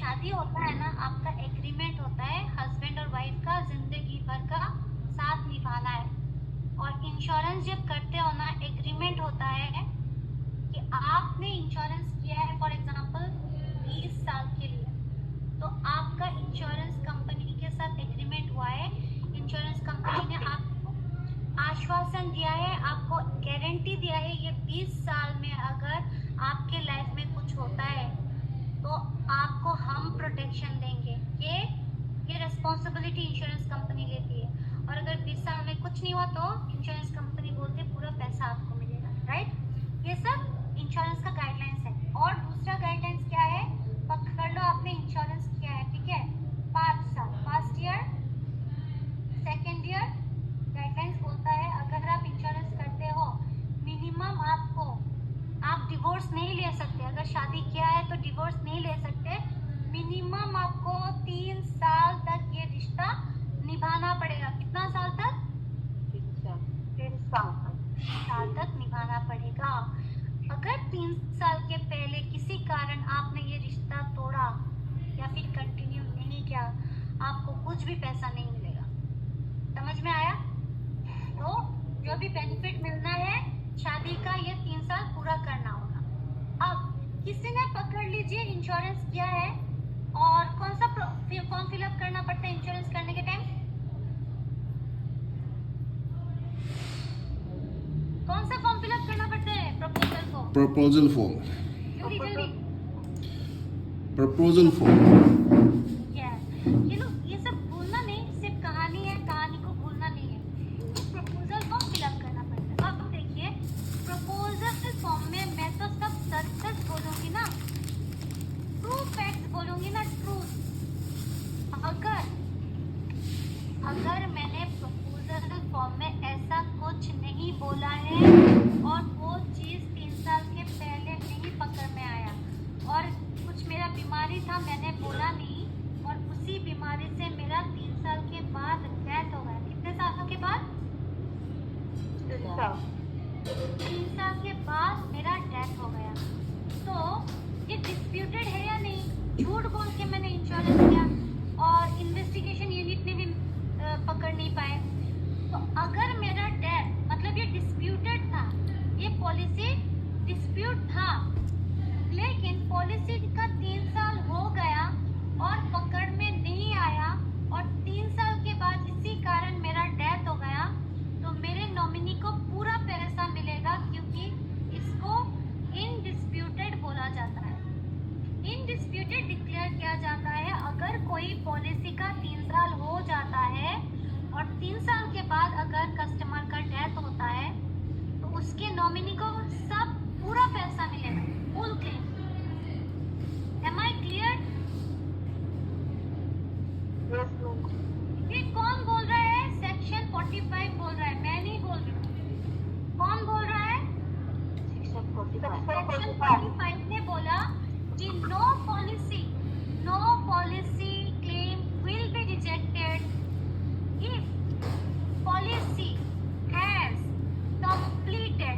शादी होता है ना, आपका एग्रीमेंट होता है हस्बैंड और वाइफ का जिंदगी भर का साथ निभाना है। और इंश्योरेंस जब करते हो ना, एग्रीमेंट होता है कि आपने इंश्योरेंस किया है फॉर एग्जांपल 20 साल के लिए, तो आपका इंश्योरेंस कंपनी के साथ एग्रीमेंट हुआ है। इंश्योरेंस कंपनी ने आपको आश्वासन दिया है, आपको गारंटी दिया है ये 20 साल में अगर आपके लाइफ में कुछ होता है तो आपको हम प्रोटेक्शन देंगे। ये रिस्पॉन्सिबिलिटी इंश्योरेंस कंपनी लेती है। और अगर 20 साल में कुछ नहीं हुआ तो इंश्योरेंस कंपनी बोलती है पूरा पैसा आपको मिलेगा, राइट। ये सब इंश्योरेंस का गाइडलाइंस है। और दूसरा गाइडलाइंस क्या है, पकड़ लो आपने इंश्योरेंस किया है, ठीक है, 5 साल, first year second year, guidelines बोलता है अगर आप इंश्योरेंस करते हो मिनिमम आपको, आप डिवोर्स नहीं ले सकते, अगर शादी किया है तो डिवोर्स नहीं ले सकते, मिनिमम आपको 3 साल तक ये रिश्ता निभाना पड़ेगा। कितना साल तक? 3 साल तक निभाना पड़ेगा। अगर 3 साल के पहले किसी कारण आपने ये रिश्ता तोड़ा या फिर कंटिन्यू नहीं किया, आपको कुछ भी पैसा नहीं मिलेगा। समझ में आया? तो जो भी बेनिफिट मिलना है शादी का, ये 3 साल पूरा करना होगा। अब किसी ने पकड़ लीजिए इंश्योरेंस किया है, और कौन सा फॉर्म फिलअप करना पड़ता है इंश्योरेंस करने के टाइम? कौन सा फॉर्म फिलअप करना पड़ता है? Proposal form. Proposal form. जल्दी जल्दी। Proposal form. ये लोग ये सब भूलना नहीं, सिर्फ कहानी है, कहानी को भूलना नहीं है। तो प्रपोजल फॉर्म फिलअप करना पड़ता है। अब देखिए प्रपोजल फॉर्म में मैं तो सब सच बोलूंगी ना, ट्रू फैक्ट्स बोलूंगी ना, ट्रूथ। अगर मैंने प्रपोजल फॉर्म में ऐसा कुछ नहीं बोला है और वो चीज 3 साल के पहले नहीं पकड़ में आया, और कुछ मेरा बीमारी था मैंने बोला नहीं, और उसी बीमारी से मेरा 3 साल के बाद डेथ हो गया। कितने साल के बाद? 3 साल के बाद मेरा डेथ हो गया। तो ये डिस्प्यूटेड है या नहीं? झूठ बोल के मैंने इंश्योरेंस किया और इन्वेस्टिगेशन यूनिट ने भी पकड़ नहीं पाए। तो अगर मेरा डेथ मतलब ये डिस्प्यूटेड था, ये पॉलिसी डिस्प्यूट था, लेकिन पॉलिसी का 3 साल हो गया और पकड़ में नहीं आया, और 3 साल के बाद इसी कारण मेरा डेथ हो गया, तो मेरे नॉमिनी को पूरा पैसा मिलेगा, क्योंकि इसको इनडिस्प्यूटेड बोला जाता है। इनडिस्प्यूटेड डिक्लेयर किया जाता है अगर कोई पॉलिसी का 3 साल हो जाता है और 3 साल के बाद अगर कस्टमर का डेथ होता है तो उसके नॉमिनी को सब पूरा पैसा मिलेगा, full claim. Am I clear? ये कौन बोल रहा है? सेक्शन 45 बोल रहा है, मैं नहीं बोल रही हूँ। कौन बोल रहा है? सेक्शन 45 ने बोला कि no policy claim will be rejected if policy has completed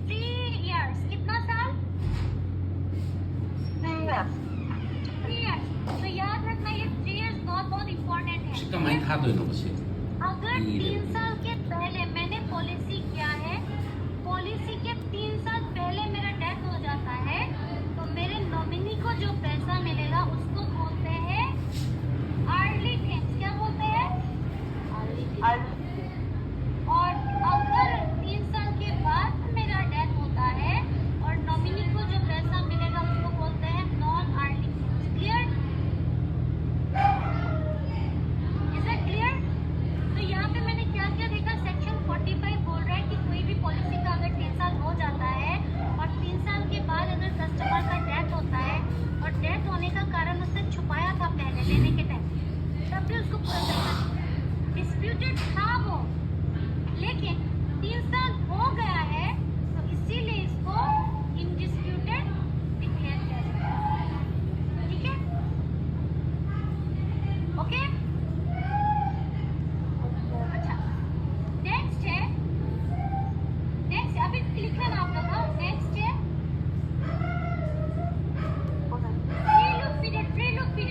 3 years। कितना साल? 3 years। तो याद रखना ये 3 years बहुत इम्पोर्टेंट है। 这干嘛一大堆东西？ अगर 3 साल के पहले मैंने पॉलिसी किया है, पॉलिसी के 3 साल पहले मेरा डेथ हो जाता है, तो मेरे नॉमिनी को जो पैसा मिलेगा उसको बोलते हैं अर्ली क्लेम्स। क्या बोलते हैं? और अगर 3 साल के बाद मेरा डेथ होता है और नॉमिनी को जो पैसा मिलेगा उसको बोलते हैं non early claims. Clear? Is it clear? तो यहाँ पे मैंने क्या क्या देखा, सेक्शन 45 बोल रहा है कि कोई भी पॉलिसी का अगर 3 साल हो जाता है और 3 साल के बाद अगर कस्टमर का डेथ होता है, और डेथ होने का कारण उसने छुपाया था पहले लेने के टाइम, तब भी उसको पूरा पैसा डिस्प्यूटेड था वो, लेकिन 3 साल हो गया है तो इसीलिए इसको इनडिस्प्यूटेड डिक्लेयर किया जाता है। ठीक है? ओके? अच्छा, नेक्स्ट है, अभी लिख लेना आप लोग। हाँ, नेक्स्ट है प्रीलुक पीरियड।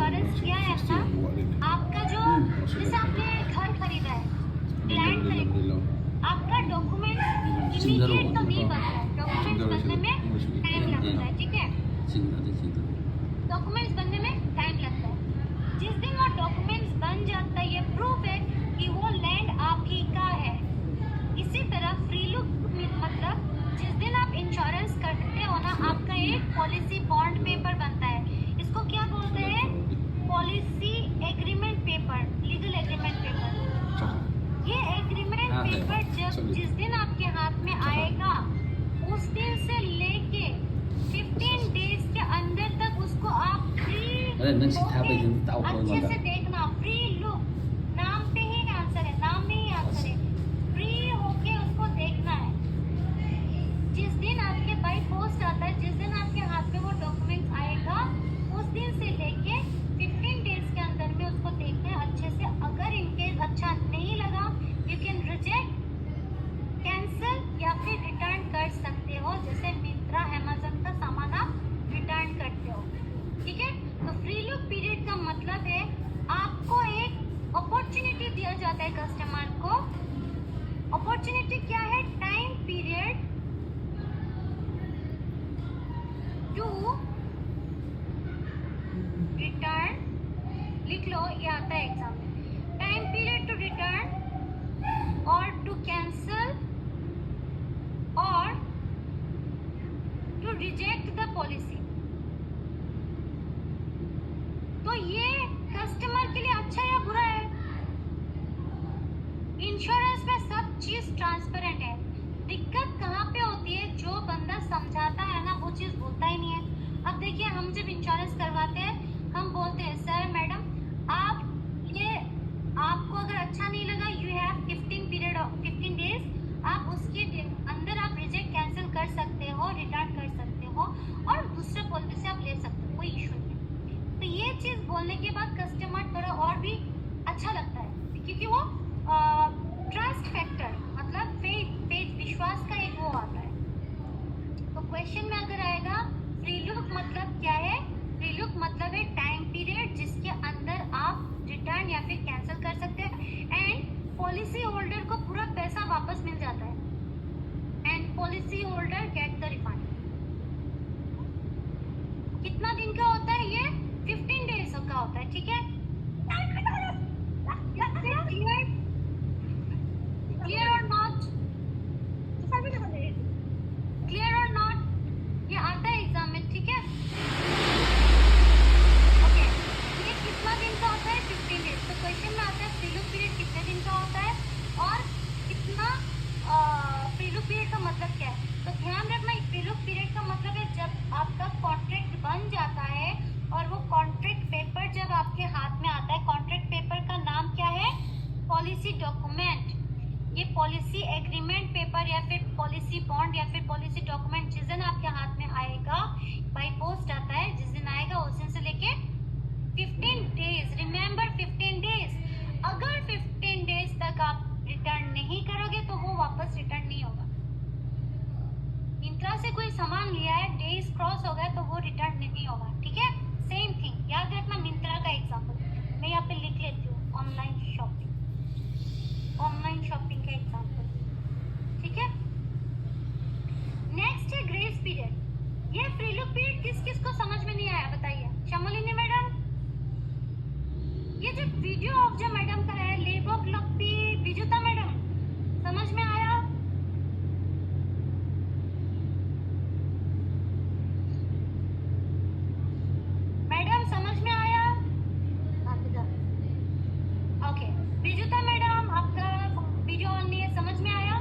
इंश्योरेंस किया है ना, आपका जो जैसे आपने घर खरीदा है, लैंड खरीदा, आपका डॉक्यूमेंट इमीडिएट तो नहीं बनता है, डॉक्यूमेंट्स बनने में टाइम लगता है, ठीक है, डॉक्यूमेंट्स बनने में टाइम लगता है। जिस दिन वो डॉक्यूमेंट्स बन जाता है, ये प्रूफ है कि वो लैंड आपकी का है। इसी तरह फ्री लुक मतलब जिस दिन आप इंश्योरेंस करते हो ना, आपका एक पॉलिसी बॉन्ड पेपर बनता है। इसको क्या बोलते हैं? Policy agreement paper, legal agreement paper. ये एग्रीमेंट पेपर जिस दिन आपके हाथ में आएगा, उस दिन से लेके 15 डेज के अंदर तक उसको आप अच्छे से देखना। फ्री लुक, नाम पे ही आंसर है, नाम में ही आंसर है। फ्री होके उसको देखना है। जिस दिन आपके बाई पोस्ट आता है, जिस दिन आपके हाथ में वो डॉक्यूमेंट आएगा, उस दिन से लेके 15 डेज के अंदर में उसको देखना है अच्छे से। अगर इनकेस अच्छा नहीं लगा, यू कैन रिजेक्ट, कैंसिल या फिर रिटर्न कर सकते हो। जैसे मिंत्रा, अमेज़न का सामान आप रिटर्न करते हो, ठीक है। तो फ्री लुक पीरियड का मतलब है आपको एक अपॉर्चुनिटी दिया जाता है कस्टमर को। अपॉर्चुनिटी क्या है? टाइम पीरियड टू रिटर्न, लिख लो, ये आता है एग्जाम में। टाइम पीरियड टू रिटर्न और टू कैंसिल और टू रिजेक्ट द पॉलिसी। तो ये कस्टमर के लिए अच्छा या बुरा है? इंश्योरेंस में सब चीज ट्रांसपेरेंट है। दिक्कत कहाँ पे होती है? जो बंदा समझाता है ना, वो चीज बोलता ही नहीं है। अब देखिए, हम जब इंश्योरेंस करवाते हैं, हम बोलते हैं सर मैडम, आप ये आपको अगर अच्छा नहीं लगा, यू हैव 15 डेज, आप उसके अंदर आप रिजेक्ट, कैंसिल कर सकते हो, रिटर्न कर सकते हो और दूसरे पॉलिसी आप ले सकते हो, कोई इशू नहीं है। तो ये चीज बोलने के बाद कस्टमर थोड़ा और भी अच्छा लगता है, क्योंकि वो ट्रस्ट फैक्टर मतलब फेथ, विश्वास का एक वो आता है। तो क्वेश्चन में अगर आएगा फ्री लुक मतलब क्या है? फ्री लुक मतलब है टाइम पीरियड जिसके अंदर आप रिटर्न या फिर कैंसिल कर सकते हैं एंड पॉलिसी होल्डर को पूरा पैसा वापस मिल जाता है and policy holder get the refund. कितना दिन का होता है ये? 15 डेज का होता है, ठीक है। क्लियर और नॉट? क्लियर और नॉट? ये आता है एग्जाम में, ठीक है। ओके, ये कितना दिन का होता है? 15 डेज। तो क्वेश्चन में आता है फ्री लुक पीरियड कितने दिन का होता है और कितना फ्री लुक पीरियड का मतलब क्या है? तो ध्यान रखना, फ्री लुक पीरियड का मतलब है जब आपका कॉन्ट्रैक्ट बन जाता है और वो कॉन्ट्रैक्ट पेपर जब आपके हाथ में आता है। कॉन्ट्रैक्ट पेपर का नाम क्या है? Policy document. ये पॉलिसी एग्रीमेंट पेपर या फिर पॉलिसी बॉन्ड या फिर पॉलिसी डॉक्यूमेंट जिस दिन आपके हाथ में आएगा, बाई पोस्ट आता है, जिस दिन आएगा उस दिन से लेके 15 डेज, रिमेंबर 15 डेज। अगर 15 डेज तक आप रिटर्न नहीं करोगे तो वो वापस रिटर्न नहीं होगा। मिंत्रा से कोई सामान लिया है, डेज क्रॉस हो गया तो वो रिटर्न नहीं होगा, ठीक है। सेम थिंग याद रखना। मिंत्रा का एग्जांपल मैं यहाँ पे लिख लेती हूँ, ऑनलाइन शॉपिंग का एग्जांपल, ठीक है। नेक्स्ट है ग्रेस पीरियड। ये फ्री लुक पीरियड किस किस को समझ में नहीं आया बताइए? शमलिनी मैडम, ये जो वीडियो ऑफ जो मैडम का है, लेबोक लक्पी, विजुता मैडम, समझ में आया? मैडम समझ में आया? ओके, विजुता मैडम आपका वीडियो ऑन नहीं है, समझ में आया?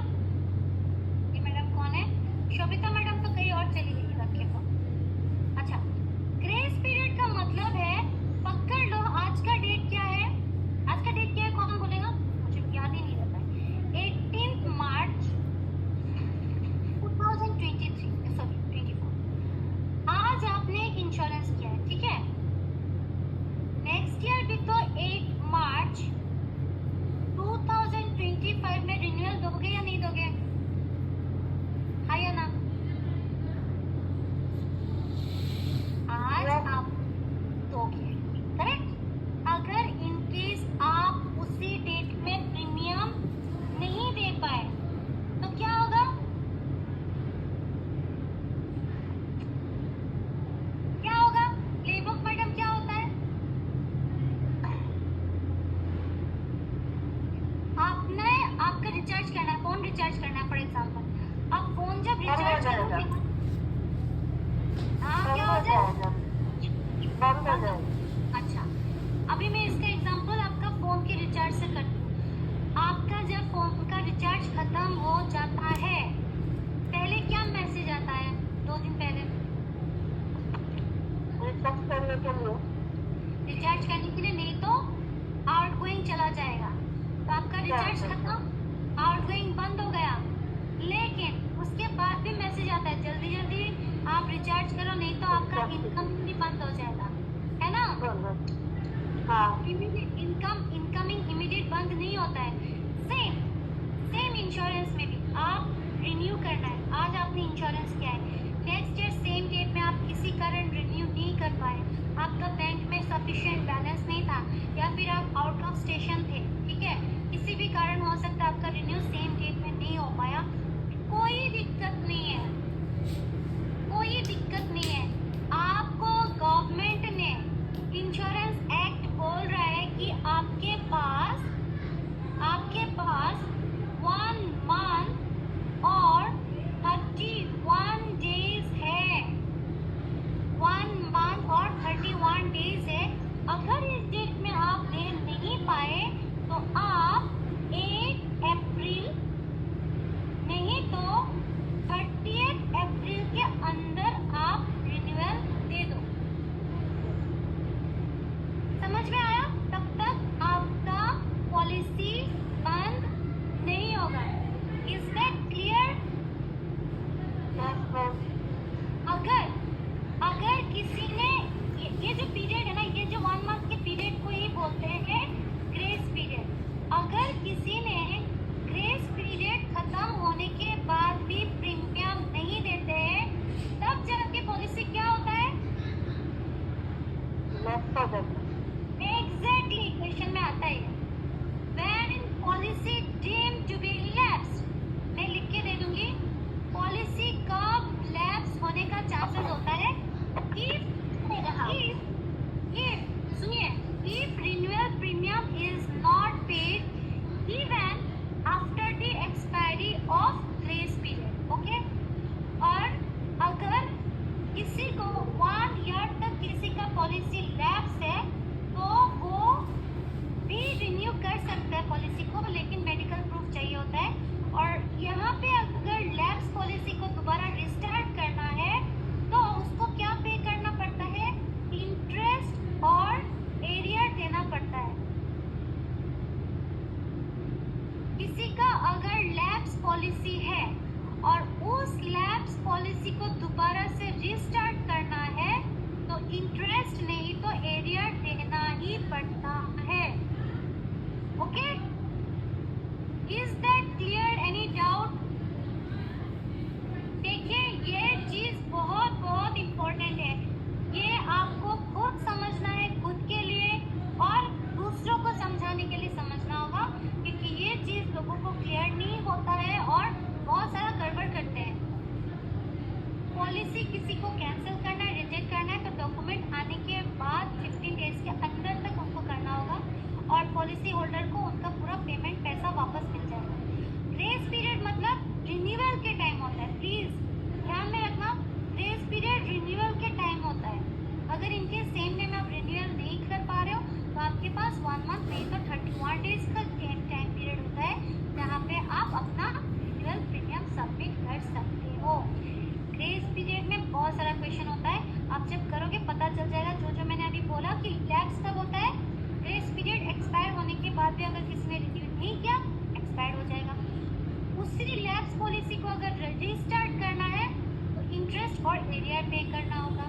के लिए? रिचार्ज करने के लिए, नहीं तो आउटगोइंग चला जाएगा। तो आपका रिचार्ज खत्म, आउटगोइंग बंद हो गया, लेकिन उसके बाद भी मैसेज आता है जल्दी जल्दी आप रिचार्ज करो, नहीं तो आपका इनकम भी बंद हो जाएगा, है ना? हाँ। इनकमिंग इमीडिएट बंद नहीं होता है। सेम इंश्योरेंस में भी आप रिन्यू करना है। आज आपने इंश्योरेंस किया है, नेक्स्ट ईयर सेम डेट में आप किसी कारण रिन्यू नहीं कर पाए, आपका बैंक में सफिशिएंट बैलेंस नहीं था, या फिर आप आउट ऑफ स्टेशन थे, ठीक है, किसी भी कारण हो सकता है आपका रिन्यू सेम डेट में नहीं हो पाया, कोई दिक्कत नहीं है, कोई दिक्कत नहीं है। आपको गवर्नमेंट ने इंश्योरेंस एक्ट बोल रहा है कि आपके पास 1 मंथ और 31 डेज है, 1 मंथ और 31 डेज है। अगर इस डेट में आप दे नहीं पाए तो आप 8 अप्रैल नहीं तो 30 अप्रैल के अंदर आप रिन्यूअल दे दो। समझ में आया? तब तक आपका पॉलिसी बंद नहीं होगा। Is that clear? अगर किसी ने ये जो पीरियड है ना, ये जो 1 मंथ के पीरियड को ही बोलते हैं ग्रेस पीरियड। अगर किसी ने ग्रेस पीरियड खत्म होने के बाद भी प्रीमियम नहीं देते हैं, तब जाके पॉलिसी क्या होता है? एग्जैक्टली, क्वेश्चन में आता है when policy deemed to be lapsed, मैं लिख के दे दूंगी पॉलिसी कब लैप्स होने का चांसेस होता है। सुनिए, if renewal premium is not paid even after the expiry of grace period, okay? और अगर किसी को 1 ईयर तक किसी का पॉलिसी लैप्स है तो वो भी रिन्यू कर सकता है पॉलिसी को, लेकिन मेडिकल प्रूफ चाहिए होता है। और यहाँ पे अगर लैप्स पॉलिसी को दोबारा रिस्टार्ट करना है तो उसको क्या पे करना पड़ता है? इंटरेस्ट और एरियर देना पड़ता है। किसी का अगर लैप्स पॉलिसी है और उस लैप्स पॉलिसी को दोबारा से रिस्टार्ट करना है तो इंटरेस्ट नहीं तो एरियर देना ही पड़ता है। Okay, is that clear? Any doubt? देखिए, ये चीज बहुत इम्पोर्टेंट है, ये आपको खुद समझना है, खुद के लिए और दूसरों को समझाने के लिए समझना होगा, क्योंकि ये चीज लोगों को क्लियर नहीं होता है और बहुत सारा गड़बड़ करते हैं। पॉलिसी किसी को कैंसिल करना है, रिजेक्ट करना है तो डॉक्यूमेंट आने के बाद 15 डेज के अंदर तक उनको करना होगा और पॉलिसी होल्डर को उनका पूरा पेमेंट पैसा वापस मिल जाएगा। ग्रेस पीरियड मतलब रिन्यूअल के टाइम होता है, प्लीज ध्यान में रखना, ग्रेस पीरियड रिन्यूअल के टाइम होता है। अगर इनके सेम डे में आप रिन्यूअल नहीं कर पा रहे हो तो आपके पास 1 मंथ नहीं तो 31 डेज का टाइम पीरियड होता है जहाँ पे आप अपना रिन्यूअल प्रीमियम सबमिट कर सकते हो। ग्रेस पीरियड में बहुत सारा क्वेश्चन होता है, आप जब करोगे पता चल जाएगा। जो मैंने अभी बोला कि लैप्स कब होता है? ग्रेस पीरियड एक्सपायर होने के बाद भी अगर किसी ने रिन्यू नहीं किया, एक्सपायर हो जाएगा। उसी लैप्स पॉलिसी को अगर रिस्टार्ट करना है तो इंटरेस्ट और एरियर पे करना होगा।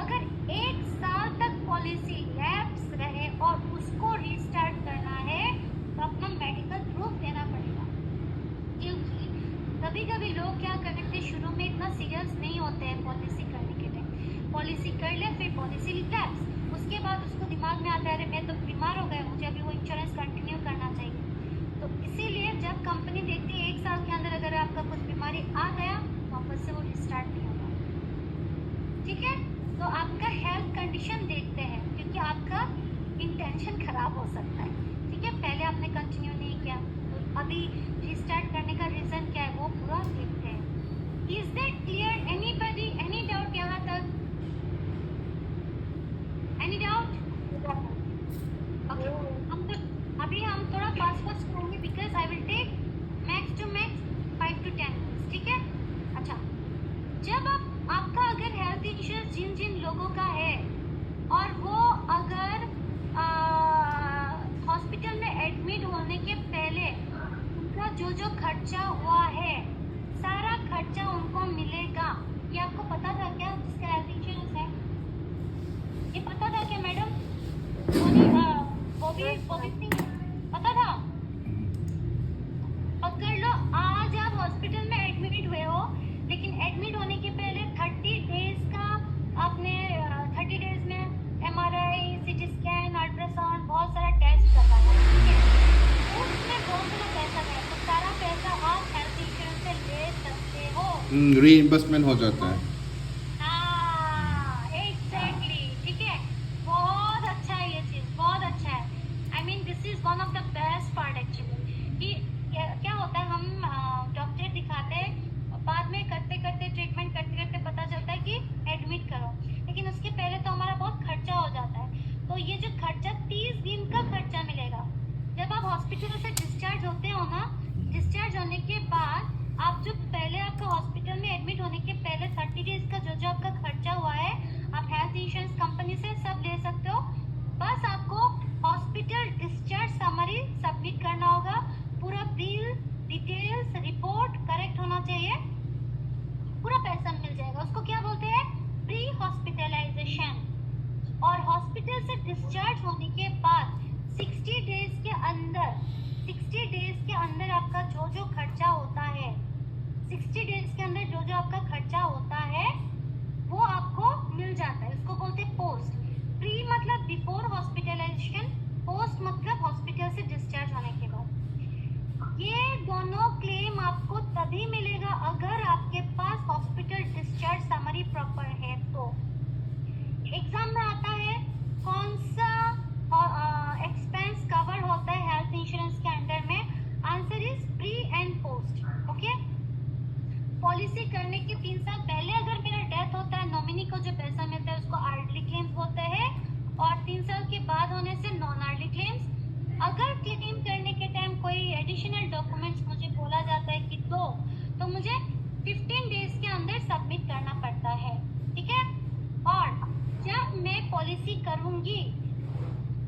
अगर 1 साल तक पॉलिसी लैप्स रहे और उसको रिस्टार्ट करना है तो अपना मेडिकल प्रूफ देना पड़ेगा, क्योंकि कभी लोग क्या करते हैं, शुरू में इतना सीरियस नहीं होते हैं पॉलिसी करने के टाइम, पॉलिसी कर ले फिर पॉलिसी लैप्स, उसके बाद उसको दिमाग में आता है अरे मैं तो बीमार हो गया, मुझे अभी वो इंश्योरेंस कंटिन्यू करना चाहिए। तो इसीलिए जब कंपनी देखती है 1 साल के अंदर अगर आपका कुछ बीमारी आ गया वापस से वो रिस्टार्ट नहीं होगा, ठीक है? तो आपका हेल्थ कंडीशन देखते हैं, क्योंकि आपका इंटेंशन खराब हो सकता है, ठीक है? पहले आपने कंटिन्यू नहीं किया तो अभी रिस्टार्ट करने का रीजन क्या है वो पूरा देखते हैं। Is that clear? Anybody, any doubt यहाँ तक? Any doubt? ओके, अभी हम थोड़ा फास्ट करेंगे because I will take max to max 5 to 10 minutes, ठीक है? अच्छा, जब आपका अगर हेल्थ इंश्योरेंस जिन लोगों का है और वो अगर हॉस्पिटल में एडमिट होने के पहले उनका जो जो खर्चा हुआ है सारा खर्चा उनको मिलेगा। ये आपको पता था क्या जिसका हेल्थ इंश्योरेंस है? ये पता था क्या मैडम? बॉबी सिंह पता था? पकड़ लो, आज आप हॉस्पिटल में एडमिट हुए हो लेकिन एडमिट होने के पहले 30 डेज का आपने 30 डेज में एमआरआई, सीटी स्कैन, अल्ट्रासाउंड बहुत सारा टेस्ट करवाया, ठीक है? उसमें बहुत सारा पैसा गया, तो सारा पैसा आप हेल्थ इंश्योरेंस से ले सकते हो। रीइंबर्समेंट हो जाता है। हाँ एग्जैक्टली, ठीक है। बहुत अच्छा है ये चीज, बहुत अच्छा है। I mean this is one of the best part actually कि क्या होता है, हम डॉक्टर दिखाते हैं, बाद में करते करते ट्रीटमेंट करते करते पता चलता है कि एडमिट करो, लेकिन उसके पहले तो हमारा बहुत खर्चा हो जाता है। तो ये जो खर्चा 30 दिन का खर्चा मिलेगा जब आप हॉस्पिटल से डिस्चार्ज होते हो ना। डिस्चार्ज होने के बाद आप जो पहले आपका हॉस्पिटल में एडमिट होने के पहले 30 डेज का जो जो आपका खर्चा हुआ है आप हेल्थ इंश्योरेंस कंपनी से सब ले सकते हो। बस आपको हॉस्पिटल डिस्चार्ज समरी सबमिट करना होगा, पूरा बिल डिटेल्स रिपोर्ट करेक्ट होना चाहिए, पूरा पैसा मिल जाएगा। उसको क्या बोलते हैं? Pre hospitalization. और हॉस्पिटल से डिस्चार्ज होने के बाद 60 डेज के अंदर 60 डेज के अंदर आपका जो जो खर्चा होता है 60 डेज के अंदर जो जो आपका खर्चा होता है वो आपको मिल जाता है। उसको बोलते हैं पोस्ट। प्री मतलब बिफोर हॉस्पिटलाइजेशन, पोस्ट मतलब हॉस्पिटल से डिस्चार्ज होने के बाद। ये दोनों क्लेम आपको तभी मिलेगा अगर आपके पास हॉस्पिटल डिस्चार्ज समरी प्रॉपर है। तो एग्जाम में आता है कौन सा एक्सपेंस कवर होता है हेल्थ इंश्योरेंस के अंडर में? Answer is pre and post. Okay, policy करने के 3 साल पहले अगर मेरा डेथ होता है, नॉमिनी को जो पैसा मिलता है उसको आर्डली क्लेम्स बोलते हैं, और 3 साल के बाद होने से नॉन आर्डली क्लेम्स। अगर क्लेम करने के टाइम कोई एडिशनल डॉक्यूमेंट्स मुझे बोला जाता है कि दो, तो मुझे 15 डेज के अंदर सबमिट करना पड़ता है, ठीक है? और जब मैं पॉलिसी करूंगी,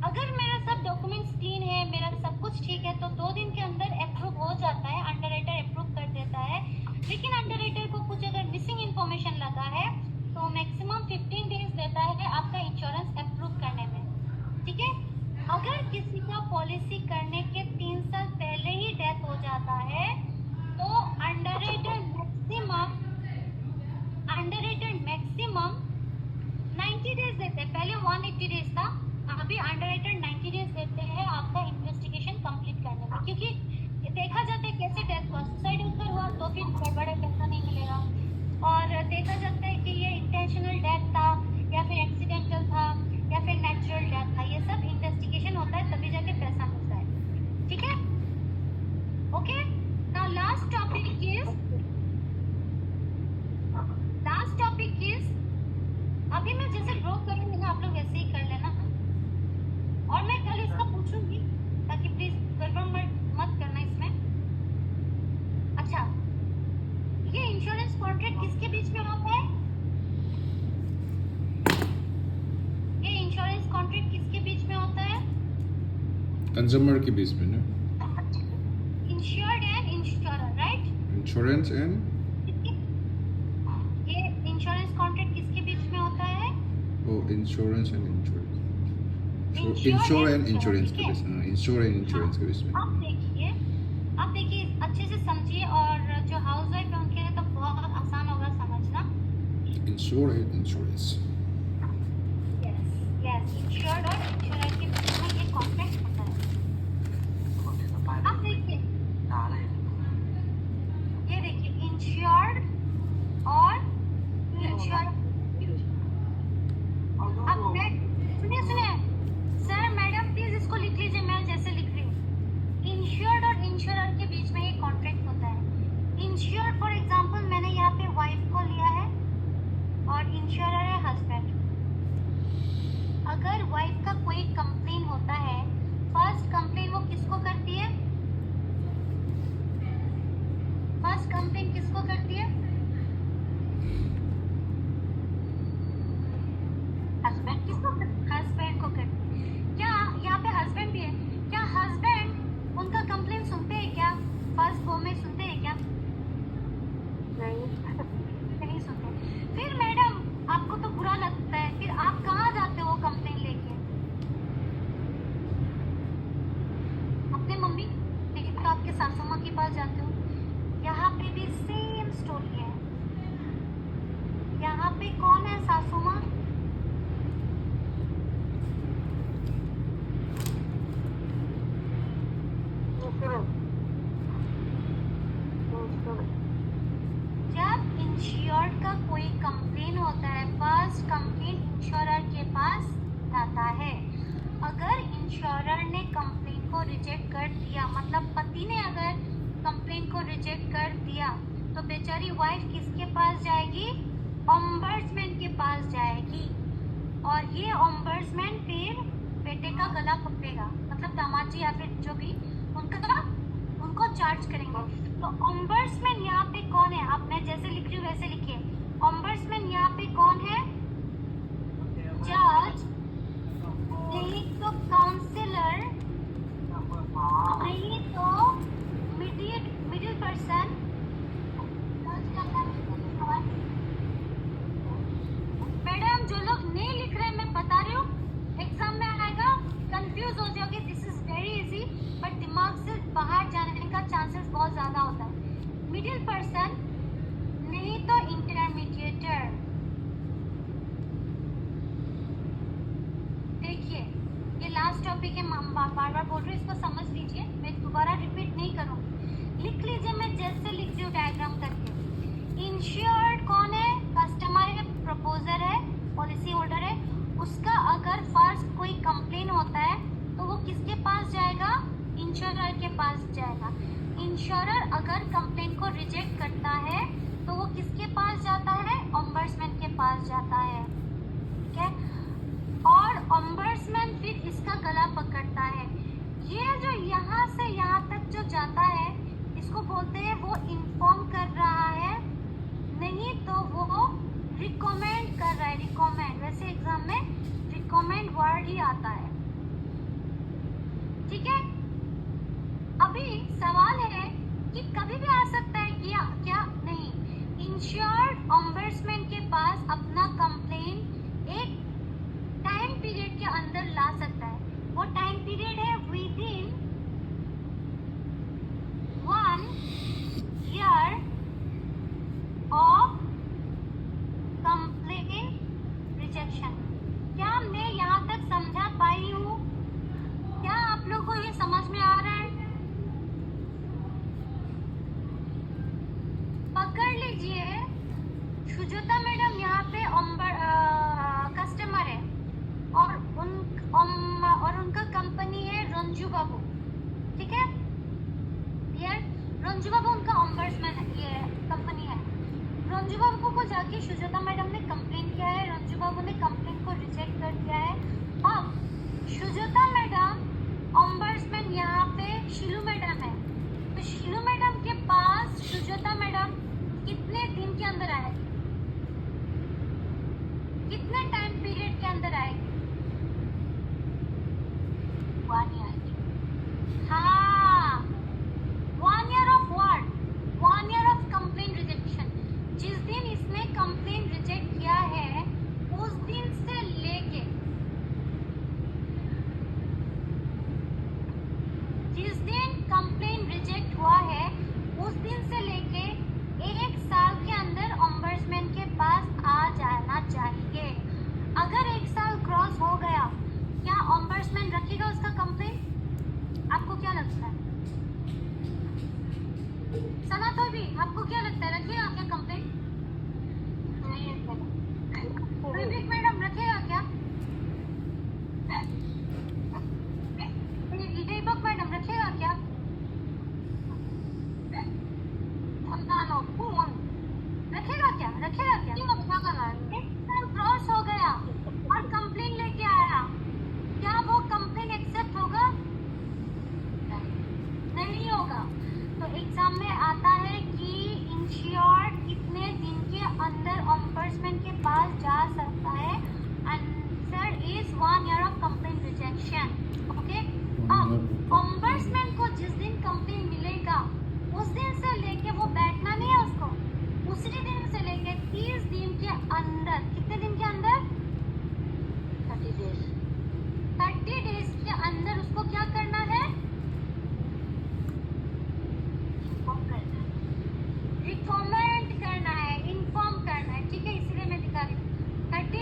अगर मेरा सब डॉक्यूमेंट्स क्लीन है, मेरा सब कुछ ठीक है, तो 2 दिन के अंदर अप्रूव हो जाता है, अंडरराइटर अप्रूव कर देता है। लेकिन अंडरराइटर को कुछ अगर मिसिंग इन्फॉर्मेशन लगा है तो मैक्सिमम 15 डेज लेता है आपका इंश्योरेंस अप्रूव करने में, ठीक है? अगर किसी का पॉलिसी करने के 3 साल पहले ही डेथ हो जाता है तो अंडरराइटर मैक्सिमम 90 डेज देते हैं। पहले 180 डेज था, अभी अंडरराइटर 90 डेज देते हैं आपका इन्वेस्टिगेशन कंप्लीट करने में, क्योंकि देखा जाता है कैसे डेथ हुआ। सुसाइड अगर हुआ तो फिर गड़बड़ पैसा नहीं मिलेगा, और देखा जाता है कि ये इंटेंशनल डेथ था या फिर एक्सीडेंटल था या फिर नेचुरल डेथ था, ये सब इन्वेस्टिगेशन होता है तभी जाके पैसा मिलता है, ठीक है? Okay, now last topic is अभी मैं जैसे ड्रॉ करूंगी ना, आप लोग वैसे ही कर लेना, और मैं कल इसका पूछूंगी ताकि प्लीज गड़बड़ मत करना इसमें। अच्छा, ये इंश्योरेंस कॉन्ट्रैक्ट किसके बीच में होता है? ये इंश्योरेंस कॉन्ट्रैक्ट किसके बीच में होता है? कंज्यूमर के बीच में ना, insured and insurer, right? Insurance and ये इंश्योरेंस कॉन्ट्रैक्ट किसके बीच में होता है? Insurance and insurance, Insure ensure and and insurance के ठीक है? बीच में, इंश्योर एंड इंश्योरेंस के बीच में। अब देखिए अच्छे से समझिए, और जो हाउस वाइफ है उनके लिए तो बहुत आसान होगा समझना। Ensure and insurance, yes, insured और इंश्योरर के बीच में ये कॉन्ट्रैक्ट होता है। अब देखिए, ये देखिए इंश्योर्ड और इंश्योर। अब मैं सुनिए सर, मैडम प्लीज इसको लिख लीजिए, मैं जैसे लिख रही हूँ। इंश्योर्ड और इंश्योरर के बीच में ये कॉन्ट्रैक्ट होता है। इंश्योर्ड फॉर एग्जांपल मैंने यहाँ पे वाइफ को लिया है और इंश्योरर है हस्बैंड। अगर वाइफ का कोई कंप्लेन होता है मासूमा? जब इंश्योर्ड का कोई कंप्लेन होता है, फर्स्ट कंप्लेन इंश्योरर के पास जाता है। अगर इंश्योरर ने कंप्लेन को रिजेक्ट कर दिया, मतलब पति ने अगर कंप्लेन को रिजेक्ट कर दिया, तो बेचारी वाइफ किसके पास जाएगी? ऑम्बर्समैन के पास जाएगी। और ये ऑम्बर्समैन फिर बेटे का गला पकड़ेगा, मतलब दामाद जी या फिर जो भी उनको चार्ज करेंगे। तो ऑम्बर्समैन यहाँ पे कौन है? आप मैं जैसे लिख रही हूँ वैसे लिखिए। ऑम्बर्समैन यहाँ पे कौन है? जज, नहीं तो काउंसिलर, नहीं तो मिडिल पर्सन। मैडम जो लोग नहीं लिख रहे, मैं बता रही हूँ, एग्जाम में आएगा, कंफ्यूज हो जाओगे। This is very easy, but दिमाग से बाहर जाने का चांसेस बहुत ज्यादा होता है। मिडिल पर्सन, नहीं तो इंटरमीडिएटर। देखिए ये लास्ट टॉपिक है, बार बार बोल रही हूँ, इसको समझ लीजिए, मैं दोबारा रिपीट नहीं करूँगी। लिख लीजिए, मैं जैसे लिख रही हूँ डायग्राम करके। इंश्योर्ड कौन है? कस्टमर है, प्रपोजर है, पॉलिसी होल्डर है। उसका अगर फर्स्ट कोई कंप्लेन होता है तो वो किसके पास जाएगा? इंश्योरर के पास जाएगा। इंश्योरर अगर कंप्लेन को रिजेक्ट करता है तो वो किसके पास जाता है? ऑम्बर्समैन के पास जाता है। ठीक है, और ऑम्बर्समैन फिर इसका गला पकड़ता है। ये जो यहाँ से यहाँ तक जो जाता है, इसको बोलते हैं वो इन्फॉर्म कर रहा है, नहीं तो वो रिकमेंड कर रहा है। रिकमेंड, वैसे एग्जाम में रिकमेंड वर्ड ही आता है। ठीक है, अभी सवाल है कि कभी भी आ सकता है क्या नहीं। इंश्योर्ड ऑम्बर्समैन के पास अपना कंप्लेन एक टाइम पीरियड के अंदर ला सकता है। वो टाइम पीरियड है within 1 year of complain rejection. क्या मैं यहाँ तक समझा पाई हूँ? क्या आप लोगों को ये समझ में आ रहा है? पकड़ लीजिए, सुजाता मैडम यहाँ पे कस्टमर है और उनका कंपनी है रंजू बाबू। ठीक है, ये रंजू बाबू उनका ऑम्बर्समैन है, ये कंपनी है। रंजू बाबू को जाके सुजाता मैडम ने कंप्लेन किया है, रंजू बाबू ने कंप्लेन को रिजेक्ट कर दिया है। अब सुजाता मैडम ऑम्बर्समैन यहाँ पे शीलू मैडम है, तो शीलू मैडम के पास सुजाता मैडम कितने दिन के अंदर आएगी? कितने टाइम पीरियड के अंदर आएगी? 1 ईयर। हाँ, 1 year of what? 1 year of complain rejection. जिस दिन इसने कंप्लेन रिजेक्ट किया है उस दिन से लेके जिस दिन कंप्लेन रिजेक्ट हुआ है उस दिन से लेके 1 साल के अंदर ऑम्बर्समैन के पास आ जाना चाहिए। अगर 1 साल क्रॉस हो गया, क्या ऑम्बर्समैन रखेगा उसका कंप्लेन? आपको क्या लगता है? सना तो भी आपको क्या लगता है, रखेगा क्या कंप्लेन? विवेक मैडम रखेगा क्या? दीपक मैडम रखेगा क्या? रखेगा क्या? रखेगा क्या? क्रॉस हो गया और कंप्लेन लेके आया, क्या वो कंप्लेन एक्सेप्ट होगा? नहीं होगा। तो एग्जाम में आता है कि इंश्योर्ड कितने दिन के अंदर ऑम्बर्समैन के पास जा सकता है? Answer is 1 year of complain rejection. Okay, अब ऑम्बर्समैन को जिस दिन कंप्लेन मिलेगा उस दिन से लेके वो बैठना नहीं है उसको, उसी दिन से लेके 30 दिन के अंदर, कितने दिन के अंदर? 30 डेज। 30 डेज के अंदर उसको क्या करना है? रिकमेंड करना है, इन्फॉर्म करना है। ठीक है, इसीलिए मैं दिखा रही हूँ। 30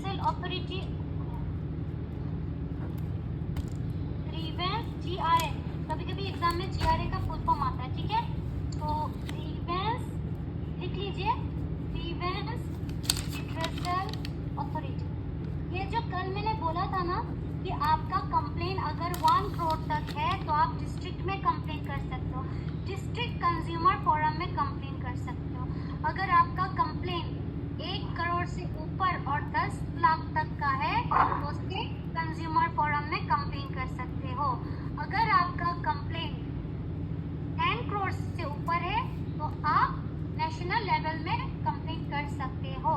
redressal authority, grievance GRA, कभी कभी एग्जाम में GRA का फुल फॉर्म आता है, ठीक है, तो grievance लिख लीजिए, grievance redressal authority। ये जो कल मैंने बोला था ना कि आपका कंप्लेन अगर 1 करोड़ तक है तो आप डिस्ट्रिक्ट में कंप्लेन कर सकते हो, डिस्ट्रिक्ट कंज्यूमर फोरम में कंप्लेन कर सकते हो। अगर आपका कंप्लेन 1 करोड़ से ऊपर और 10 लाख तक का है तो स्टेट कंज्यूमर फोरम में कंप्लेन कर सकते हो। अगर आपका कंप्लेन 10 करोड़ से ऊपर है तो आप नेशनल लेवल में कंप्लेन कर सकते हो।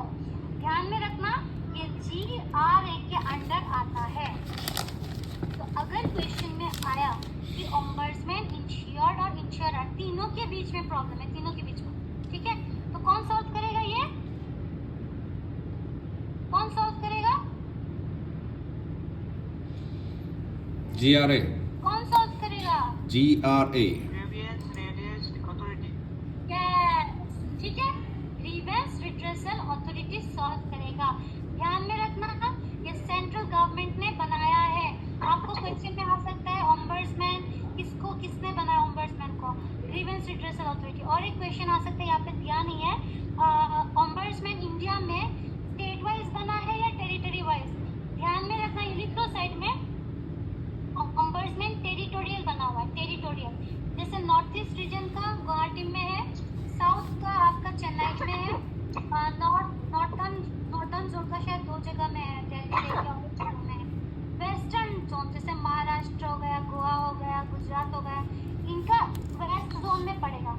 ध्यान में रखना ये GRA के अंडर आता है। तो अगर क्वेश्चन में आया कि ओम्बड्समैन, इंश्योर्ड और इंश्योरर तीनों के बीच में प्रॉब्लम है, तीनों के बीच में, ठीक है, तो कौन सॉल्व करेगा? ये कौन सॉल्व करेगा? GRA। कौन सॉल्व करेगा? GRA। Grievance Redressal Authority। Yes, ठीक है, ग्रीवेंस रिड्रेसल अथॉरिटी सॉल्व करेगा। ध्यान में रखना ये सेंट्रल गवर्नमेंट ने बनाया है। आपको क्वेश्चन में आ सकता है ओम्बड्समैन किसने बनाया? ओम्बड्समैन को ग्रीवेंस रिड्रेसल अथॉरिटी। और एक क्वेश्चन आ सकता है, यहाँ पे दिया नहीं है, ओम्बड्समैन इंडिया में स्टेट वाइज बना है या टेरिटरी वाइज? ध्यान में रखना, ये लिख लो साइड में, ओम्बड्समैन टेरिटोरियल बना हुआ है, टेरिटोरियल। जैसे नॉर्थ ईस्ट रीजन का गुवाहाटी में है, साउथ का आपका चेन्नई में है, नॉर्थन जोन का शायद 2 जगह में है, दिल्ली में है। वेस्टर्न जोन जैसे महाराष्ट्र हो गया, गोवा हो गया, गुजरात हो गया, इनका वेस्ट जोन में पड़ेगा,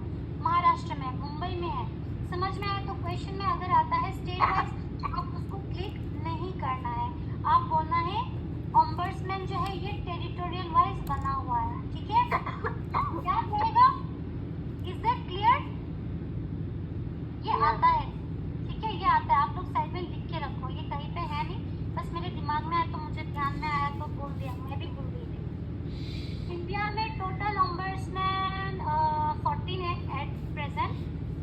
महाराष्ट्र में, मुंबई में है। समझ में आया? तो क्वेश्चन में अगर आता है स्टेट वाइज, आप उसको क्लिक नहीं करना है, आप बोलना है ओम्बड्समैन जो है ये टेरिटोरियल वाइज बना हुआ है, ठीक है, क्या करेगा? Is that clear? ये आता है, ठीक है, ये आता है, आप लोग साइड में लिख के रखो, ये कहीं पे है नहीं, बस मेरे दिमाग में आया तो मुझे ध्यान में आया तो बोल दिया, मैं भी भूल गई थी। इंडिया में टोटल ओम्बड्समैन 14 है एट प्रेजेंट,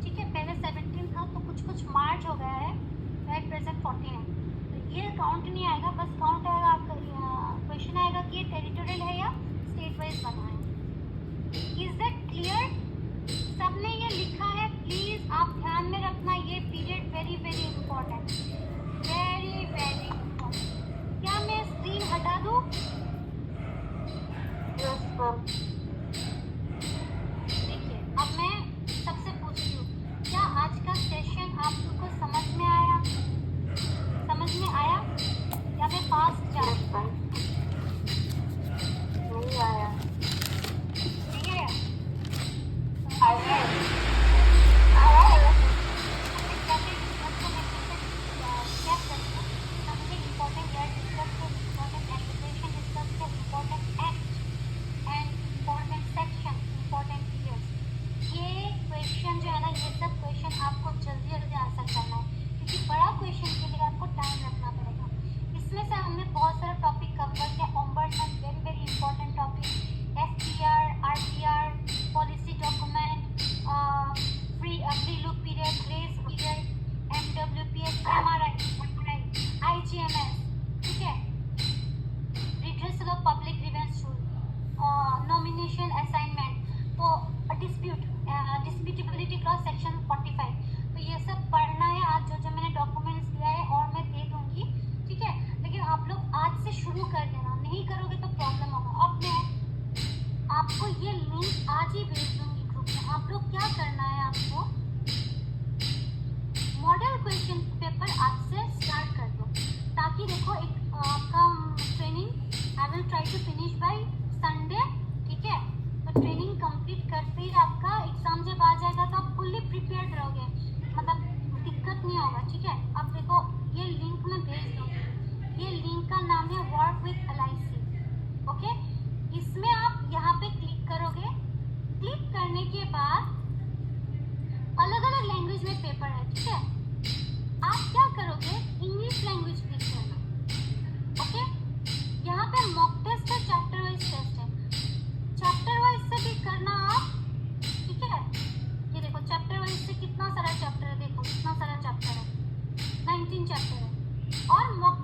ठीक है, पहले 17 था तो कुछ मार्च हो गया है, एट प्रेजेंट 14 है। तो ये काउंट नहीं आएगा, बस काउंट आएगा आपका, क्वेश्चन आएगा कि ये टेरिटोरियल है या स्टेट वाइज बना है। Is that clear? सबने ये लिखा है, प्लीज आप ध्यान में रखना, ये period very very important, very very important. क्या मैं स्क्रीन हटा दूं? Yes, sir. देखिए, अब मैं सबसे पूछती हूँ, क्या आज का सेशन आप लोग को समझ में आया? समझ में आया या मैं फास्ट जा रही हूँ? नहीं आया। नहीं आया? आया। कैसे डिस्कस को मैं क्या करती हूँ, सबसे इम्पोर्टेंट यार डिस्कस को, इम्पोर्टेंट एप्लीकेशन डिस्कस को, important act and important section, important periods. ये क्वेश्चन जो है ना, ये सब क्वेश्चन आपको जल्दी जल्दी आंसर करना है, क्योंकि बड़ा क्वेश्चन के लिए आपको टाइम रखना पड़ेगा। इसमें से हमने बहुत सारा टॉपिक कवर किया, ombudsman very very important topic, FPR, RTR, policy document, free look period, grace period, MWPS, MRI, IGMS, ठीक है, redressal of public grievance rule, nomination assignment, तो डिस्प्यूटेबिलिटी क्लॉज सेक्शन 45। तो ये सब पढ़ना है आज, जो मैंने डॉक्यूमेंट्स दिया है और मैं दे दूंगी, ठीक है, लेकिन आप लोग आज से शुरू कर देना, नहीं करोगे तो प्रॉब्लम होगा। अब मैं आपको ये लिंक आज ही भेज दूंगी ग्रुप में। आप लोग क्या करना है, आपको मॉडल क्वेश्चन पेपर आज से स्टार्ट कर दो, ताकि देखो एक आपका training I will try to finish by Sunday, ठीक है, तो ट्रेनिंग कंप्लीट करते ही आपका एग्जाम जब आ जाएगा तो आप फुल्ली प्रिपेयर्ड रहोगे, मतलब दिक्कत नहीं होगा, ठीक है। अब देखो ये लिंक मैं भेज दूँगी, ये लिंक का नाम है वर्क विद LIC, ओके, इसमें आप यहाँ पे क्लिक करोगे, क्लिक करने के बाद अलग अलग लैंग्वेज में पेपर है, ठीक है, आप क्या करोगे, इंग्लिश लैंग्वेज क्लिक करना, ओके। यहाँ पे मॉक टेस्ट है, चैप्टर वाइज टेस्ट है, चैप्टर वाइज से भी करना आप, ठीक है। ये देखो चैप्टर वाइज से कितना सारा चैप्टर है, देखो कितना सारा चैप्टर है, 19 चैप्टर है, और मॉक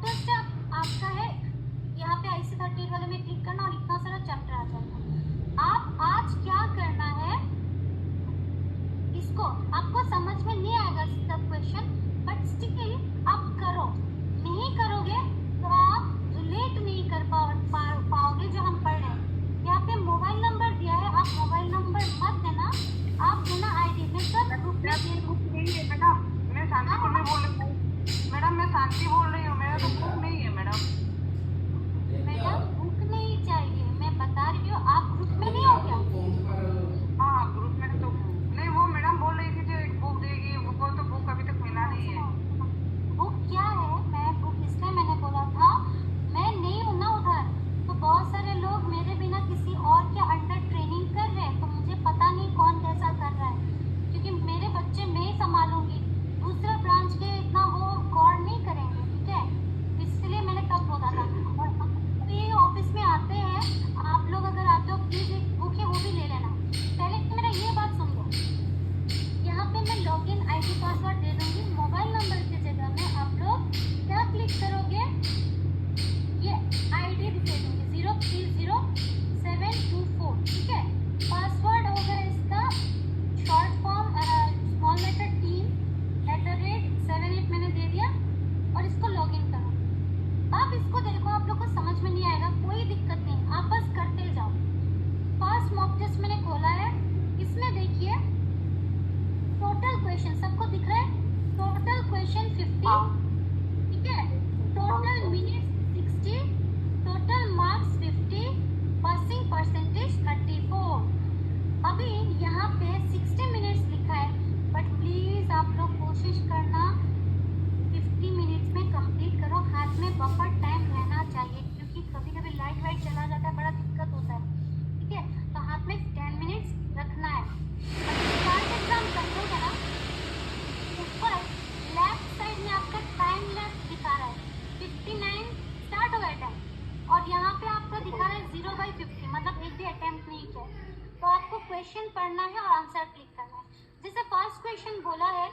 क्वेश्चन पढ़ना है और आंसर क्लिक करना है। जैसे फर्स्ट क्वेश्चन बोला है,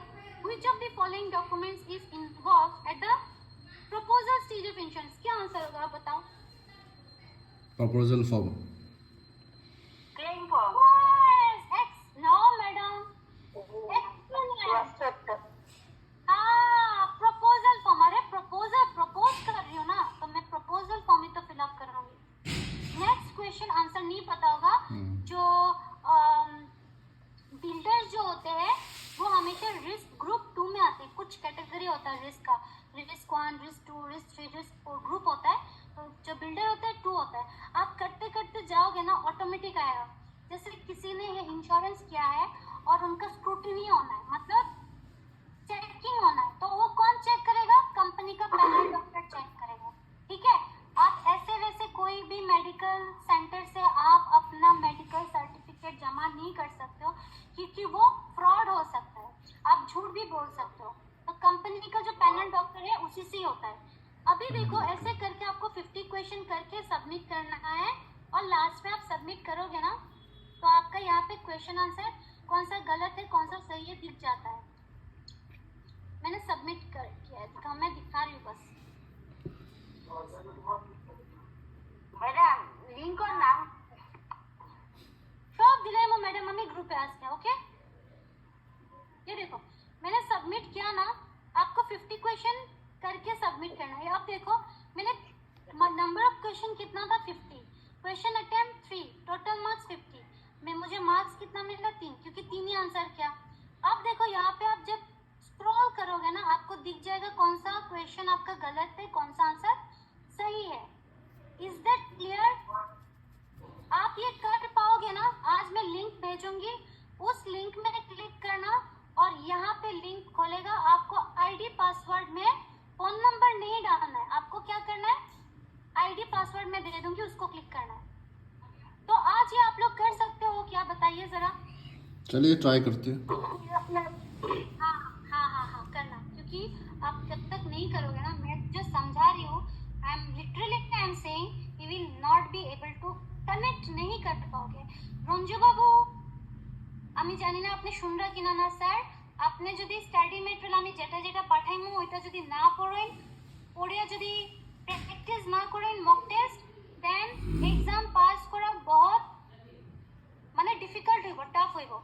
which of the following documents is involved at the proposal stage of insurance? क्या आंसर होगा आप बताओ? Proposal form. Claim form. Yes, X. No, madam. Excellent. Prospectus. हाँ, प्रपोजल फॉर्म। अरे प्रपोजल प्रपोज कर रही हूँ ना, तो मैं प्रपोजल फॉर्म ही तो फिलअप कर रही। नेक्स्ट क्वेश्चन आंसर नहीं पता होगा। जो बिल्डर्स जो होते हैं वो हमेशा रिस्क ग्रुप 2 में आते हैं। कुछ कैटेगरी होता है रिस्क का, risk 1, risk 2, risk 3, risk 4 group होता है। तो जो बिल्डर होता है 2 होता है। आप करते करते जाओगे ना, ऑटोमेटिक आएगा। जैसे किसी ने ये इंश्योरेंस किया है और उनका स्क्रूटिनी होना है, मतलब चेकिंग होना है, तो वो कौन चेक करेगा? कंपनी का पैनल डॉक्टर चेक करेगा। ठीक है, आप ऐसे वैसे कोई भी मेडिकल सेंटर से आप अपना मेडिकल सर्टिफिकेट जमा नहीं कर सकते हो, क्योंकि वो फ्रॉड हो सकता है, आप झूठ भी बोल सकते हो। तो कंपनी का जो पैनल डॉक्टर है उसी से ही होता है। अभी देखो, ऐसे करके आपको 50 क्वेश्चन करके सबमिट करना है, और लास्ट में आप सबमिट करोगे ना, तो आपका यहाँ पे क्वेश्चन आंसर कौन सा गलत है कौन सा सही है दिख जाता है। मैंने सबमिट कर किया है, मैं दिखा रही हूँ बस। Madam, link और नाम. शॉप दिलाए वो मैडम, हमें ग्रुप पे आज क्या। ओके, ये देखो मैंने सबमिट किया ना, आपको 50 क्वेश्चन करके सबमिट करना है। अब देखो मैंने नंबर ऑफ क्वेश्चन कितना था? 50। क्वेश्चन अटेम्प्ट 3, टोटल मार्क्स 50 में मुझे मार्क्स कितना मिला? 3, क्योंकि 3 ही आंसर किया। अब देखो यहाँ पे आप जब स्क्रॉल करोगे ना, आपको दिख जाएगा कौन सा क्वेश्चन आपका गलत है, कौन सा आंसर सही है। Is that clear? आप ये कर पाओगे ना? आज मैं लिंक भेजूंगी, उस लिंक में क्लिक करना और यहाँ पे लिंक खोलेगा। आपको आईडी पासवर्ड में फोन नंबर नहीं डालना है, आपको क्या करना है, आईडी पासवर्ड में दे दूंगी, उसको क्लिक करना है। तो आज ये आप लोग कर सकते हो क्या, बताइए जरा। चलिए ट्राई करते हैं। हाँ हाँ हाँ हाँ करना, क्योंकि आप जब तक नहीं करोगे ना, मैं जो समझा रही हूँ, I am saying you will not be able to connect, नहीं कर पाओगे। रंजू बाबू, আমি জানি না আপনি শুনরা কিনা না স্যার, আপনি যদি স্টাডি মেটেরিয়াল আমি যেটা যেটা পাঠাইমু ওইটা যদি না পড়েন, পড়ে যদি প্র্যাকটিস না করেন মক টেস্ট, দেন एग्जाम पास করা बहुत माने डिफिकल्ट होगा, टफ होगा।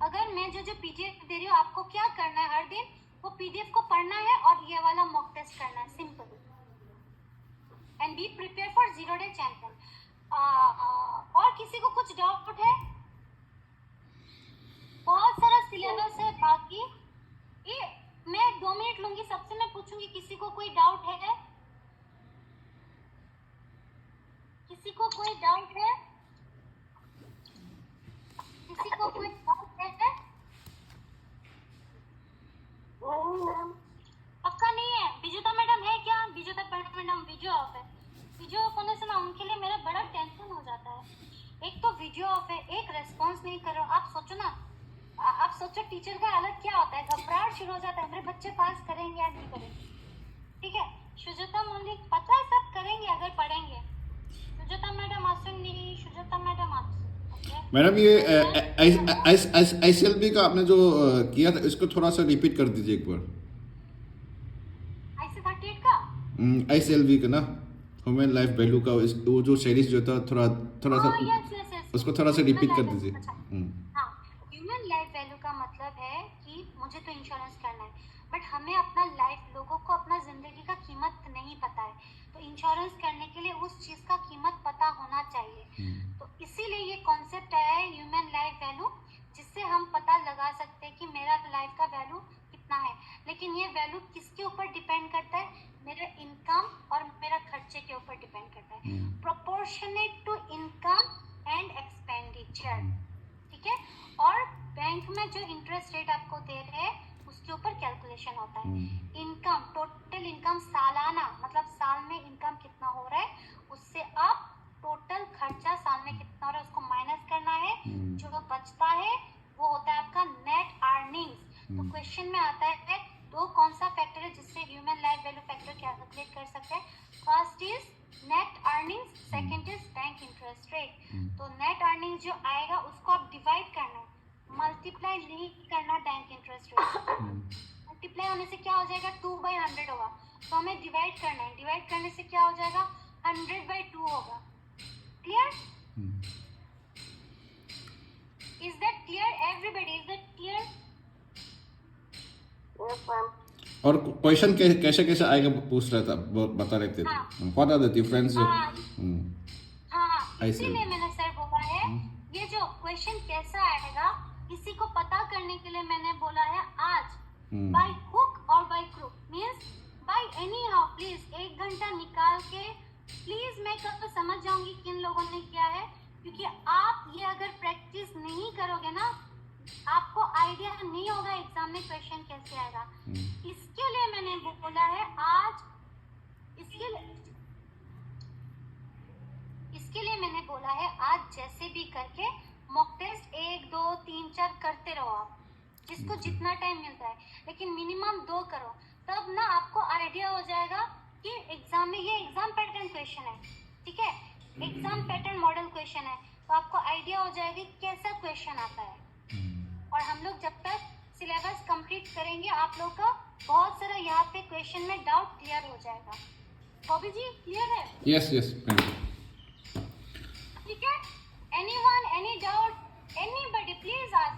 अगर मैं जो पीडीएफ दे रही हूँ, आपको क्या करना है, हर दिन वो पीडीएफ को पढ़ना है और ये वाला मॉक टेस्ट करना है, simple. And be prepare for 0 day champion. और किसी को कुछ डाउट है? बहुत सारा सिलेबस है बाकी। ये मैं 2 मिनट लूंगी, सबसे मैं पूछूंगी किसी को कोई डाउट है? किसी को कोई डाउट है? किसी को कोई डाउट है? पक्का नहीं है? विजुता मैडम है क्या? विजुता मैडम वीडियो ऑफ है। वीडियो ऑफ होने से ना उनके लिए मेरा बड़ा टेंशन हो जाता है। एक तो वीडियो ऑफ है, एक रेस्पॉन्स नहीं कर रहे हो। आप सोचो ना, आप सोचो टीचर का हालत क्या होता है, घबराहट शुरू हो जाता है, मेरे बच्चे पास करेंगे या नहीं करेंगे। ठीक है, सुजाता मौलिक पता है सब करेंगे अगर पढ़ेंगे। सुजाता मैडम आसुनी, सुजाता मैडम मैडम ये ICLB का आपने जो किया था, इसको थोड़ा सा रिपीट कर दीजिए एक बार। IC38 का ICLB का ना, ह्यूमन लाइफ वैल्यू का, वो जो सीरीज जो था, थोड़ा सा उसको थोड़ा सा रिपीट कर दीजिए। हाँ, ह्यूमन लाइफ वैल्यू का मतलब है कि मुझे तो इंश्योरेंस करना है, बट हमें अपना लाइफ, लोगों को अपना जिंदगी का कीमत नहीं पता है, तो इंश्योरेंस करने के लिए उस चीज का कीमत पता होना चाहिए। तो इसीलिए ये कॉन्सेप्ट आया है ह्यूमन लाइफ वैल्यू, जिससे हम पता लगा सकते हैं कि मेरा लाइफ का वैल्यू कितना है। लेकिन ये वैल्यू किसके ऊपर डिपेंड करता है? मेरे इनकम और मेरा खर्चे के ऊपर डिपेंड करता है, proportionate to income and expenditure. ठीक है, और बैंक में जो इंटरेस्ट रेट आपको दे रहे हैं उसके ऊपर कैलकुलेशन होता है। इनकम, टोटल इनकम सालाना, मतलब साल में इनकम कितना हो रहा है, उससे आप टोटल खर्चा साल में कितना हो रहा है उसको माइनस करना है। जो बचता है वो होता है आपका नेट अर्निंग्स। तो क्वेश्चन में आता है दो कौन सा फैक्टर है जिससे human life value factor calculate कर सकते हैं। First is net earnings, second is bank interest rate. तो नेट अर्निंग अर्निंग जो आएगा उसको आप डिवाइड करना है, मल्टीप्लाई नहीं करना बैंक इंटरेस्ट रेट। मल्टीप्लाई होने से क्या हो जाएगा, 2/100 होगा, तो हमें डिवाइड करना है, डिवाइड करने से क्या हो जाएगा, 100/2 होगा। Clear? Is that clear everybody? Is that clear? Yes, ma'am. और क्वेश्चन कैसे कैसे आएगा पूछ रहा था, बता रहे थे। हाँ। What are the difference? हाँ, I see. इसीलिए मैंने सर बोला है ये जो क्वेश्चन कैसा आएगा इसी को पता करने के लिए मैंने बोला है आज बाय हुक और by crook, means by any how please 1 घंटा निकाल के प्लीज मैं कब समझ जाऊंगी किन लोगों ने किया है, क्योंकि आप ये अगर प्रैक्टिस नहीं करोगे ना आपको आइडिया नहीं होगा एग्जाम में क्वेश्चन कैसे आएगा। इसके लिए मैंने बोला है आज, इसके लिए मैंने बोला है आज जैसे भी करके मॉक टेस्ट 1 2 3 4 करते रहो आप, जिसको जितना टाइम मिलता है, लेकिन मिनिमम 2 करो, तब ना आपको आइडिया हो जाएगा कि एग्जाम में ये एग्जाम पैटर्न क्वेश्चन है, ठीक है, एग्जाम पैटर्न मॉडल क्वेश्चन है, तो आपको आइडिया हो जाएगा कैसा क्वेश्चन आता है। और हम लोग जब तक सिलेबस कंप्लीट करेंगे आप लोग का बहुत सारा यहाँ पे क्वेश्चन में डाउट क्लियर हो जाएगा। बॉबी जी क्लियर है? यस यस, ठीक है, anyone any doubt anybody please ask,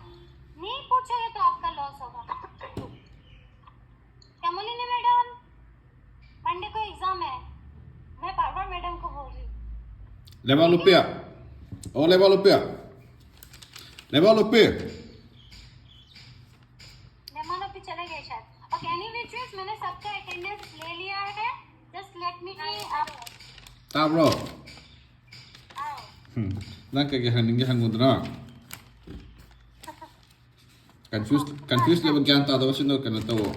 नहीं पूछोगे तो आपका लॉस होगा। कमलिनी मैडम मंडे को एग्जाम है, मैं बार बार मैडम को बोल रही हूँ। Levalupia. Oh, Levalupia. Levalupia. मेहमान अभी चले गए शायद। ओके, एनीवेज मैंने सबका अटेंडेंस ले लिया है, just let me Tabro. Nang kaya haning hangudra. Confused level ज्ञान तादा वशिंदो करना तो वो।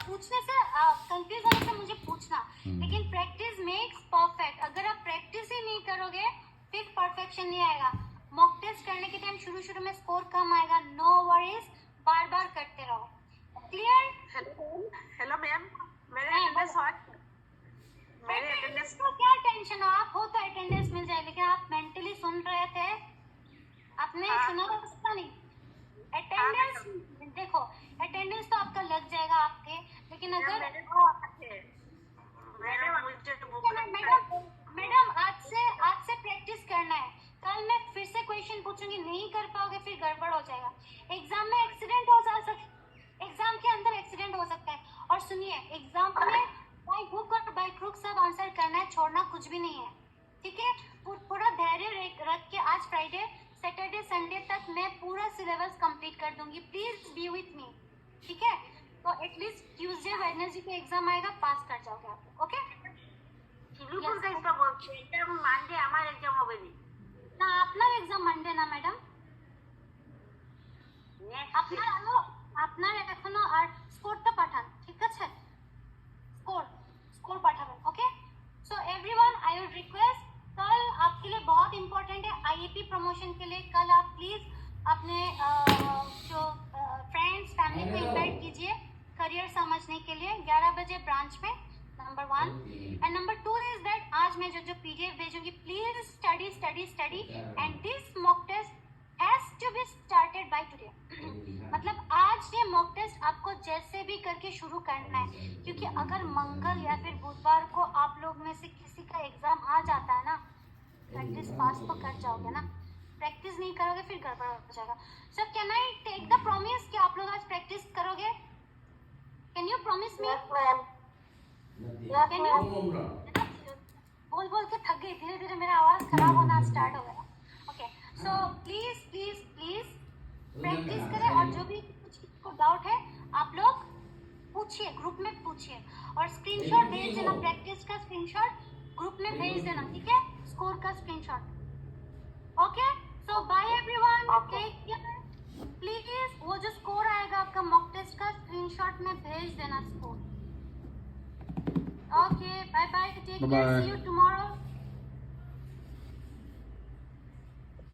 पूछने से कंफ्यूज होने से मुझे पूछना, लेकिन प्रैक्टिस मेक्स परफेक्ट। अगर आप प्रैक्टिस ही नहीं करोगे फिर परफेक्शन नहीं आएगा। मॉक टेस्ट करने के टाइम शुरू में स्कोर कम आएगा, नो वरीज, बार बार करते रहो। क्लियर? हेलो मैम, मेरे अटेंडेंस मेरे अटेंडेंस को क्या टेंशन है, आप हो तो अटेंडेंस मिल जाए, लेकिन आप मेंटली सुन रहे थे, आपने सुना उसका नहीं। अटेंडेंस देखो, अटेंडेंस तो आपका लग जाएगा आपके, लेकिन अगर मैडम आज से प्रैक्टिस करना है, कल मैं फिर से क्वेश्चन पूछूंगी, नहीं कर पाओगे फिर गड़बड़ हो जाएगा। एग्जाम में एक्सीडेंट हो सकता है, एग्जाम के अंदर एक्सीडेंट हो सकता है। और सुनिए, एग्जाम में बाय हुक और बाय क्रूक सब आंसर करना है, छोड़ना कुछ भी नहीं है, ठीक है। पूरा धैर्य रख के आज फ्राइडे सैटरडे संडे तक मैं पूरा सिलेबस कंप्लीट कर दूंगी, प्लीज बी विथ मी, ठीक है। तो एटलीस्ट ट्यूसडे वेडनेसडे पे एग्जाम आएगा, पास कर जाओगे आप, ओके। মানডে আমার এক্সাম হবে না, আপনার এক্সাম মানডে না ম্যাডাম, আপনার এখনো আর স্কোরটা পাঠান, ঠিক আছে, স্কোর পাঠাবেন, okay. So everyone I would request, कल आपके लिए बहुत इंपॉर्टेंट है आईएपी प्रमोशन के लिए। कल आप प्लीज अपने जो फ्रेंड्स फैमिली को इनवाइट कीजिए करियर समझने के लिए 11 बजे ब्रांच में, number 1। And number 2 is that आज मैं जो पीडीएफ भेजूंगी, please study study study, and this mock test has to be started by today. मतलब आज ये मॉक टेस्ट आपको जैसे भी करके शुरू करना है, क्योंकि अगर मंगल या फिर बुधवार को आप लोग में से किसी का एग्जाम आ जाता है ना, प्रैक्टिस पास तो कर जाओगे ना, प्रैक्टिस नहीं करोगे फिर गड़बड़ हो जाएगा। So can I take the promise कि आप लोग आज प्रैक्टिस करोगे? Can you promise me? Can you? बोल के थक गई, धीरे धीरे मेरा आवाज खराब होना स्टार्ट हो गया। Okay, so please please please practice करें, और जो भी कुछ को डाउट है आप लोग पूछिए, ग्रुप में पूछिए, और स्क्रीनशॉट भेज देना, प्रैक्टिस का स्क्रीनशॉट ग्रुप में भेज देना, ठीक है, स्कोर का screenshot, okay. So bye everyone, take care please. वो जो स्कोर आएगा आपका मॉक टेस्ट का, स्क्रीनशॉट में भेज देना score, okay. Bye bye, take care, see you tomorrow.